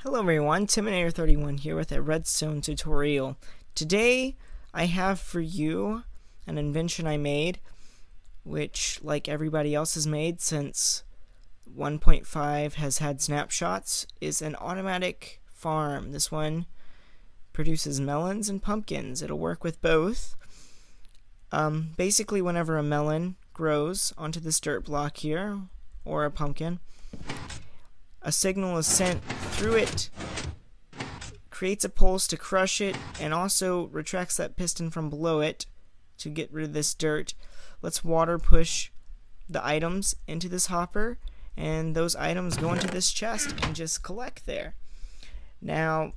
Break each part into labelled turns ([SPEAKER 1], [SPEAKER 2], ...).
[SPEAKER 1] Hello everyone, Timinator31 here with a redstone tutorial. Today I have for you an invention I made, which like everybody else has made since 1.5 has had snapshots, is an automatic farm. This one produces melons and pumpkins. It'll work with both. Basically whenever a melon grows onto this dirt block here, or a pumpkin, a signal is sent through it, creates a pulse to crush it, and also retracts that piston from below it to get rid of this dirt. Let's water push the items into this hopper, and those items go into this chest and just collect there. Now,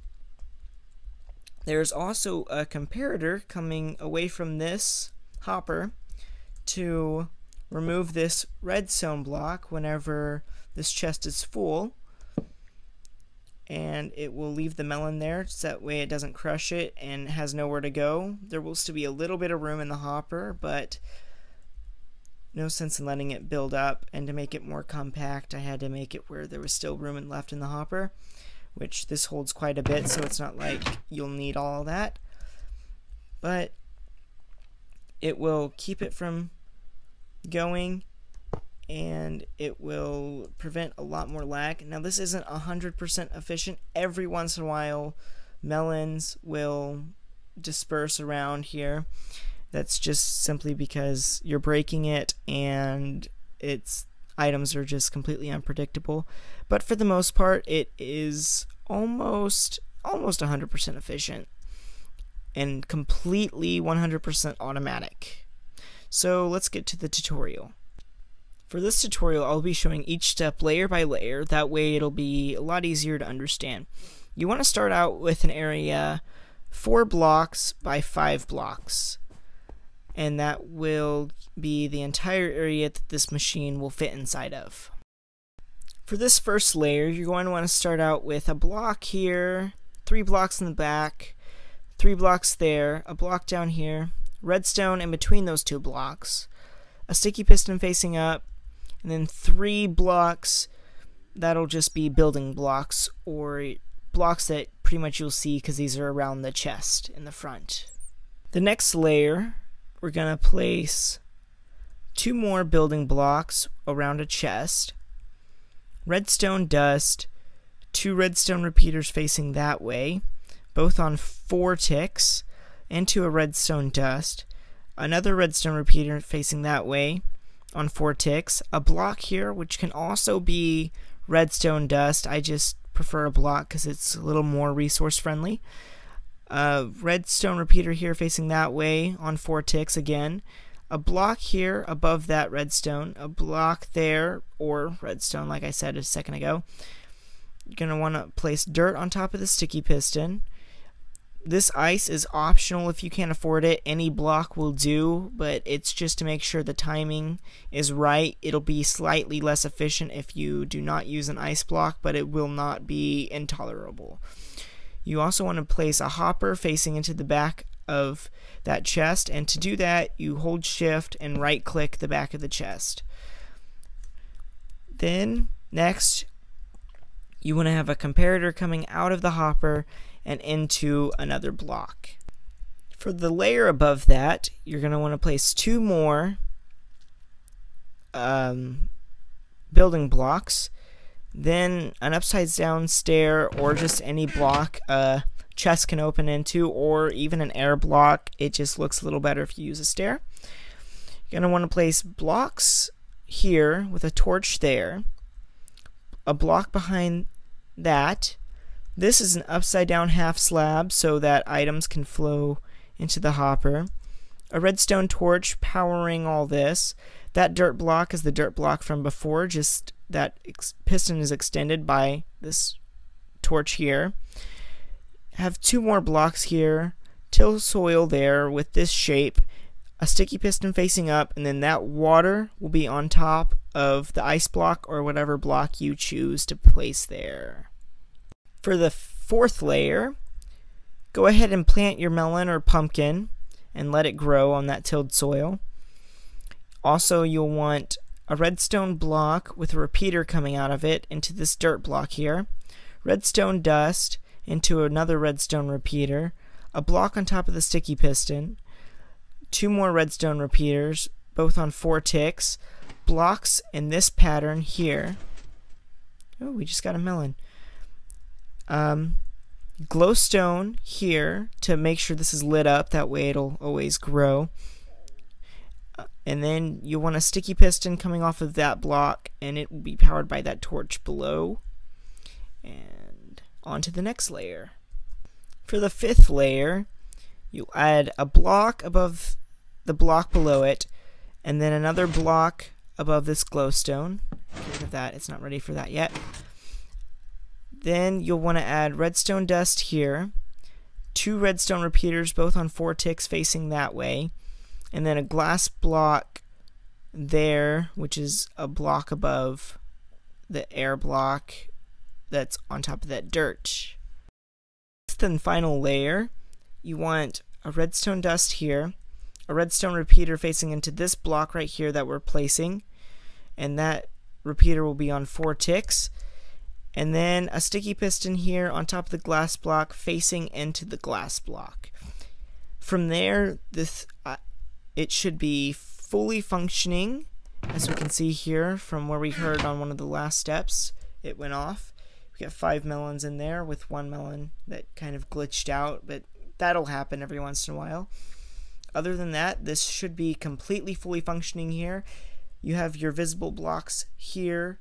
[SPEAKER 1] there's also a comparator coming away from this hopper to remove this redstone block whenever this chest is full, and it will leave the melon there so that way it doesn't crush it and has nowhere to go. There will still be a little bit of room in the hopper, but no sense in letting it build up, and to make it more compact I had to make it where there was still room left in the hopper, which this holds quite a bit, so it's not like you'll need all of that, but it will keep it from going and it will prevent a lot more lag. Now this isn't 100% efficient. Every once in a while melons will disperse around here. That's just simply because you're breaking it and its items are just completely unpredictable. But for the most part it is almost 100% efficient and completely 100% automatic. So let's get to the tutorial. For this tutorial, I'll be showing each step layer by layer. That way it'll be a lot easier to understand. You want to start out with an area 4 blocks by 5 blocks. And that will be the entire area that this machine will fit inside of. For this first layer, you're going to want to start out with a block here, 3 blocks in the back, 3 blocks there, a block down here, redstone in between those 2 blocks, a sticky piston facing up, and then 3 blocks that'll just be building blocks, or blocks that pretty much you'll see because these are around the chest in the front. The next layer, we're going to place 2 more building blocks around a chest, redstone dust, 2 redstone repeaters facing that way, both on 4 ticks, into a redstone dust, another redstone repeater facing that way on 4 ticks, a block here which can also be redstone dust. I just prefer a block because it's a little more resource friendly. Redstone repeater here facing that way on 4 ticks again, a block here above that redstone, a block there, or redstone like I said a second ago. You're going to want to place dirt on top of the sticky piston. This ice is optional if you can't afford it. Any block will do, but it's just to make sure the timing is right. It'll be slightly less efficient if you do not use an ice block, but it will not be intolerable. You also want to place a hopper facing into the back of that chest, and to do that you hold shift and right click the back of the chest. Then next you want to have a comparator coming out of the hopper and into another block. For the layer above that, you're going to want to place 2 more building blocks, then an upside down stair, or just any block a chest can open into, or even an air block. It just looks a little better if you use a stair. You're going to want to place blocks here with a torch there, a block behind that. This is an upside down half slab so that items can flow into the hopper. A redstone torch powering all this. That dirt block is the dirt block from before, just that piston is extended by this torch here. Have 2 more blocks here, till soil there with this shape, a sticky piston facing up, and then that water will be on top of the ice block or whatever block you choose to place there. For the 4th layer, go ahead and plant your melon or pumpkin and let it grow on that tilled soil. Also, you'll want a redstone block with a repeater coming out of it into this dirt block here. redstone dust into another redstone repeater, a block on top of the sticky piston, 2 more redstone repeaters, both on 4 ticks, blocks in this pattern here. Oh, we just got a melon. Glowstone here to make sure this is lit up, that way it'll always grow. And then you want a sticky piston coming off of that block, and it will be powered by that torch below. And on to the next layer. For the 5th layer, you'll add a block above the block below it, and then another block above this glowstone. Get rid of that, it's not ready for that yet. Then you'll want to add redstone dust here, 2 redstone repeaters, both on 4 ticks facing that way, and then a glass block there, which is a block above the air block that's on top of that dirt. Then final layer, you want a redstone dust here, a redstone repeater facing into this block right here that we're placing, and that repeater will be on 4 ticks, and then a sticky piston here on top of the glass block facing into the glass block. From there, it should be fully functioning, as we can see here from where we heard on one of the last steps. It went off. We got 5 melons in there with 1 melon that kind of glitched out, but that'll happen every once in a while. Other than that, this should be completely fully functioning here. You have your visible blocks here.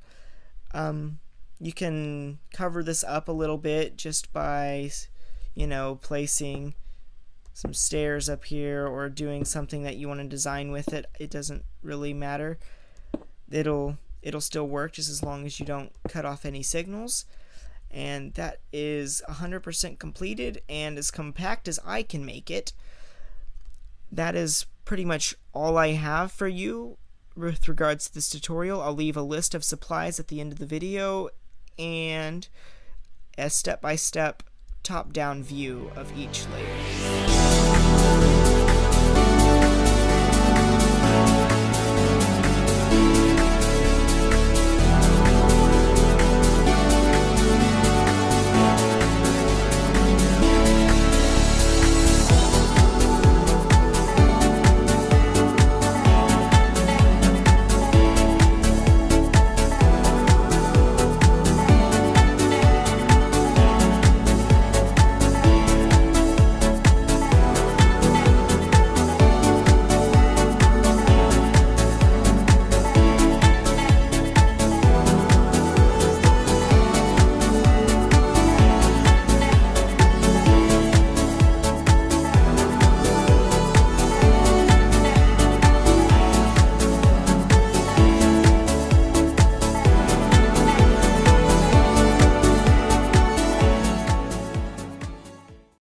[SPEAKER 1] You can cover this up a little bit just by, placing some stairs up here or doing something that you want to design with it. It doesn't really matter. It'll still work just as long as you don't cut off any signals. And that is 100% completed and as compact as I can make it. That is pretty much all I have for you with regards to this tutorial. I'll leave a list of supplies at the end of the video and a step-by-step top-down view of each layer.